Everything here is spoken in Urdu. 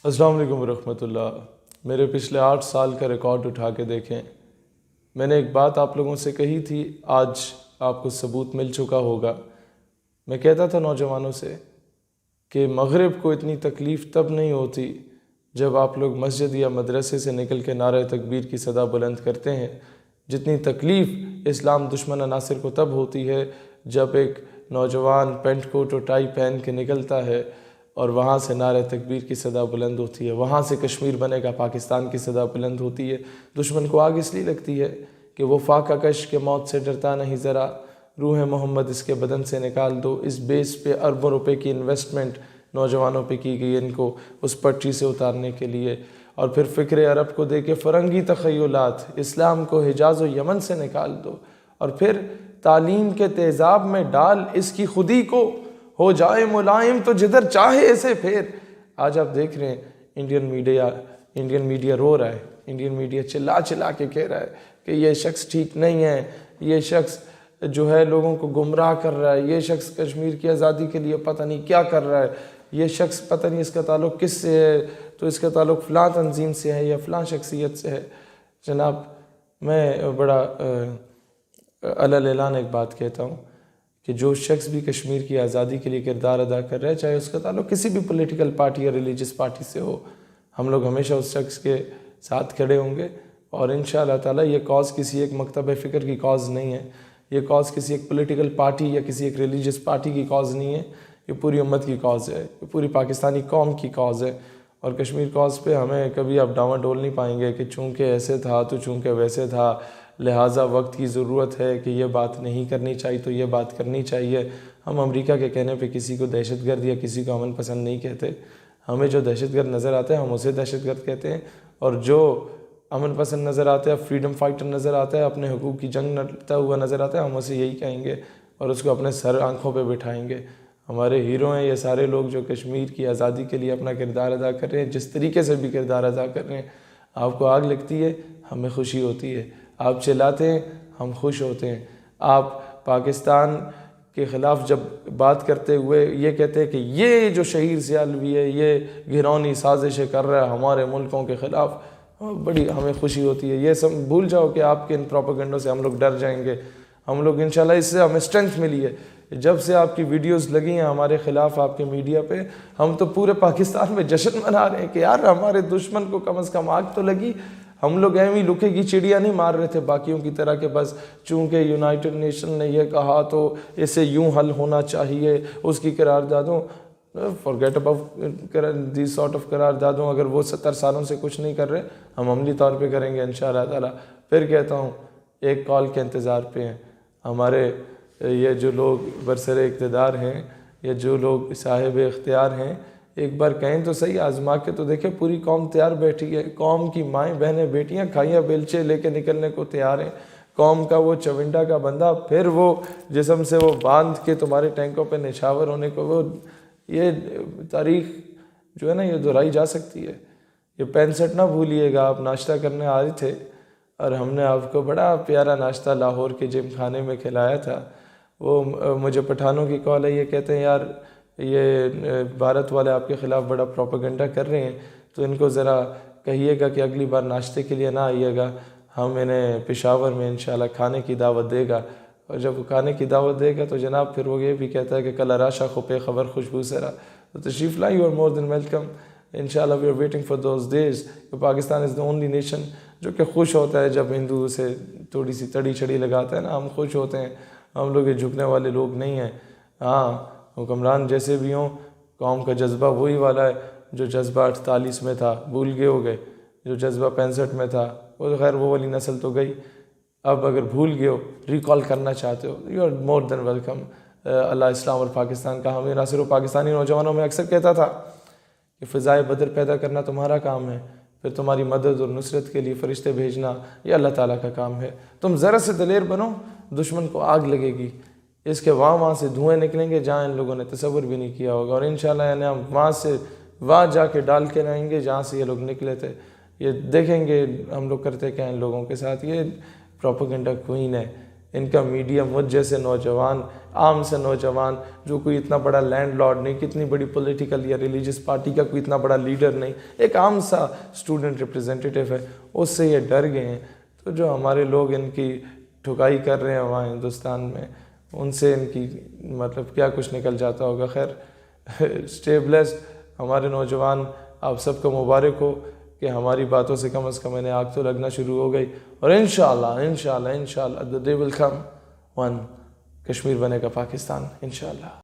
السلام علیکم ورحمۃ اللہ۔ میرے پچھلے 8 سال کا ریکارڈ اٹھا کے دیکھیں۔ میں نے ایک بات آپ لوگوں سے کہی تھی، آج آپ کو ثبوت مل چکا ہوگا۔ میں کہتا تھا نوجوانوں سے کہ مغرب کو اتنی تکلیف تب نہیں ہوتی جب آپ لوگ مسجد یا مدرسے سے نکل کے نعرہ تکبیر کی صدا بلند کرتے ہیں، جتنی تکلیف اسلام دشمن عناصر کو تب ہوتی ہے جب ایک نوجوان پینٹ کوٹ اور ٹائی پہن کے نکلتا ہے اور وہاں سے نعرہ تکبیر کی صدا بلند ہوتی ہے، وہاں سے کشمیر بنے گا پاکستان کی صدا بلند ہوتی ہے۔ دشمن کو آگ اس لیے لگتی ہے کہ وہ فاقہ کش کے موت سے ڈرتا نہیں ذرا، روح محمد اس کے بدن سے نکال دو۔ اس بیس پہ اربوں روپے کی انویسٹمنٹ نوجوانوں پہ کی گئی ان کو اس پٹری سے اتارنے کے لیے، اور پھر فکر عرب کو دے کے فرنگی تخیلات، اسلام کو حجاز و یمن سے نکال دو، اور پھر تعلیم کے تیزاب میں ڈال اس کی خودی کو، ہو جائے ملائم تو جدھر چاہے اسے پھیر۔ آج آپ دیکھ رہے ہیں انڈین میڈیا رو رہا ہے، انڈین میڈیا چلا چلا کے کہہ رہا ہے کہ یہ شخص ٹھیک نہیں ہے، یہ شخص جو ہے لوگوں کو گمراہ کر رہا ہے، یہ شخص کشمیر کی آزادی کے لیے پتہ نہیں کیا کر رہا ہے، یہ شخص پتہ نہیں اس کا تعلق کس سے ہے، تو اس کا تعلق فلاں تنظیم سے ہے یا فلاں شخصیت سے ہے۔ جناب، میں بڑا علی اعلان ایک بات کہتا ہوں کہ جو شخص بھی کشمیر کی آزادی کے لیے کردار ادا کر رہا ہے، چاہے اس کا تعلق کسی بھی پولیٹیکل پارٹی یا ریلیجس پارٹی سے ہو، ہم لوگ ہمیشہ اس شخص کے ساتھ کھڑے ہوں گے، اور انشاءاللہ تعالی یہ کاز کسی ایک مکتب فکر کی کاز نہیں ہے، یہ کاز کسی ایک پولیٹیکل پارٹی یا کسی ایک ریلیجس پارٹی کی کاز نہیں ہے، یہ پوری امت کی کاز ہے، یہ پوری پاکستانی قوم کی کاز ہے۔ اور کشمیر کاز پہ ہمیں کبھی آپ ڈاواں ڈول نہیں پائیں گے کہ چونکہ ایسے تھا تو چونکہ ویسے تھا، لہٰذا وقت کی ضرورت ہے کہ یہ بات نہیں کرنی چاہیے تو یہ بات کرنی چاہیے۔ ہم امریکہ کے کہنے پہ کسی کو دہشت گرد یا کسی کو امن پسند نہیں کہتے، ہمیں جو دہشت گرد نظر آتے ہیں ہم اسے دہشت گرد کہتے ہیں، اور جو امن پسند نظر آتا ہے، فریڈم فائٹر نظر آتا ہے، اپنے حقوق کی جنگ لڑتا ہوا نظر آتا ہے، ہم اسے یہی کہیں گے اور اس کو اپنے سر آنکھوں پہ بٹھائیں گے۔ ہمارے ہیرو ہیں یہ سارے لوگ جو کشمیر کی آزادی کے لیے اپنا کردار ادا کر رہے ہیں، جس طریقے سے بھی کردار ادا کر رہے ہیں۔ آپ کو آگ لگتی ہے، ہمیں خوشی ہوتی ہے، آپ چلاتے ہیں، ہم خوش ہوتے ہیں۔ آپ پاکستان کے خلاف جب بات کرتے ہوئے یہ کہتے ہیں کہ یہ جو شہیر سیالوی ہے یہ گھرونی سازشیں کر رہا ہے ہمارے ملکوں کے خلاف، بڑی ہمیں خوشی ہوتی ہے۔ یہ سب بھول جاؤ کہ آپ کے ان پروپیگنڈوں سے ہم لوگ ڈر جائیں گے، ہم لوگ انشاءاللہ اس سے ہمیں اسٹرینتھ ملی ہے۔ جب سے آپ کی ویڈیوز لگی ہیں ہمارے خلاف آپ کے میڈیا پہ، ہم تو پورے پاکستان میں جشن منا رہے ہیں کہ یار ہمارے دشمن کو کم از کم آگ تو لگی۔ ہم لوگ ایویں لکے کی چڑیا نہیں مار رہے تھے باقیوں کی طرح کہ بس چونکہ یونائٹڈ نیشن نے یہ کہا تو اسے یوں حل ہونا چاہیے، اس کی قراردادوں forget about these sort of قراردادوں، اگر وہ 70 سالوں سے کچھ نہیں کر رہے ہم عملی طور پہ کریں گے انشاءاللہ تعالی۔ پھر کہتا ہوں ایک کال کے انتظار پہ ہیں ہمارے یہ جو لوگ برسر اقتدار ہیں یا جو لوگ صاحب اختیار ہیں، ایک بار کہیں تو صحیح، آزما کے تو دیکھیں، پوری قوم تیار بیٹھی ہے، قوم کی مائیں بہنیں بیٹیاں کھائیاں بیلچے لے کے نکلنے کو تیار ہیں۔ قوم کا وہ چونڈا کا بندہ پھر وہ جسم سے وہ باندھ کے تمہارے ٹینکوں پہ نشاور ہونے کو، وہ یہ تاریخ جو ہے نا یہ دہرائی جا سکتی ہے۔ یہ 65 نہ بھولیے گا، آپ ناشتہ کرنے آ رہے تھے اور ہم نے آپ کو بڑا پیارا ناشتہ لاہور کے جم خانے میں کھلایا تھا۔ وہ مجھے پٹھانوں کی کال ہے، یہ کہتے ہیں یار یہ بھارت والے آپ کے خلاف بڑا پروپیگنڈا کر رہے ہیں، تو ان کو ذرا کہیے گا کہ اگلی بار ناشتے کے لیے نہ آئیے گا، ہم انہیں پشاور میں انشاءاللہ کھانے کی دعوت دے گا۔ اور جب وہ کھانے کی دعوت دے گا تو جناب پھر وہ یہ بھی کہتا ہے کہ کل اراشا خوپے خبر خوشبو سرا، تو تشریف لائیں، you are more than welcome انشاءاللہ، we are waiting for those days. Pakistan is the only nation جو کہ خوش ہوتا ہے جب ہندو اسے تھوڑی سی تڑی چھڑی لگاتا ہے نا، ہم خوش ہوتے ہیں، ہم لوگ یہ جھکنے والے لوگ نہیں ہیں۔ ہاں حکمران جیسے بھی ہوں، قوم کا جذبہ وہی والا ہے جو جذبہ 48 میں تھا، بھول گئے ہو گئے، جو جذبہ 65 میں تھا، وہ خیر وہ والی نسل تو گئی، اب اگر بھول گئے ہو، ریکال کرنا چاہتے ہو، you are more than welcome. اللہ اسلام اور پاکستان کا حامی ناصر و پاکستانی نوجوانوں میں اکثر کہتا تھا کہ فضائے بدر پیدا کرنا تمہارا کام ہے، پھر تمہاری مدد اور نصرت کے لیے فرشتے بھیجنا یہ اللہ تعالیٰ کا کام ہے۔ تم ذرا سے دلیر بنو، دشمن کو آگ لگے گی، اس کے وہاں سے دھوئیں نکلیں گے جہاں ان لوگوں نے تصور بھی نہیں کیا ہوگا، اور انشاءاللہ یعنی ہم وہاں جا کے ڈال کے رہیں گے جہاں سے یہ لوگ نکلے تھے۔ یہ دیکھیں گے ہم لوگ کرتے کیا ان لوگوں کے ساتھ، یہ پروپیگنڈا کوئین ہے، ان کا میڈیا مجھ جیسے نوجوان، عام سے نوجوان جو کوئی اتنا بڑا لینڈ لارڈ نہیں، کتنی بڑی پولیٹیکل یا ریلیجس پارٹی کا کوئی اتنا بڑا لیڈر نہیں، ایک عام سا اسٹوڈنٹ ریپریزنٹیٹیو ہے، اس سے یہ ڈر گئے ہیں۔ تو جو ہمارے لوگ ان کی ٹھکائی کر رہے ہیں وہاں ہندوستان میں، ان سے ان کی مطلب کیا کچھ نکل جاتا ہوگا۔ خیر اسٹے بلیسڈ ہمارے نوجوان، آپ سب کو مبارک ہو کہ ہماری باتوں سے کم از کم انہیں آگ تو لگنا شروع ہو گئی، اور انشاءاللہ the day will come when Kashmir بنے گا پاکستان، انشاءاللہ۔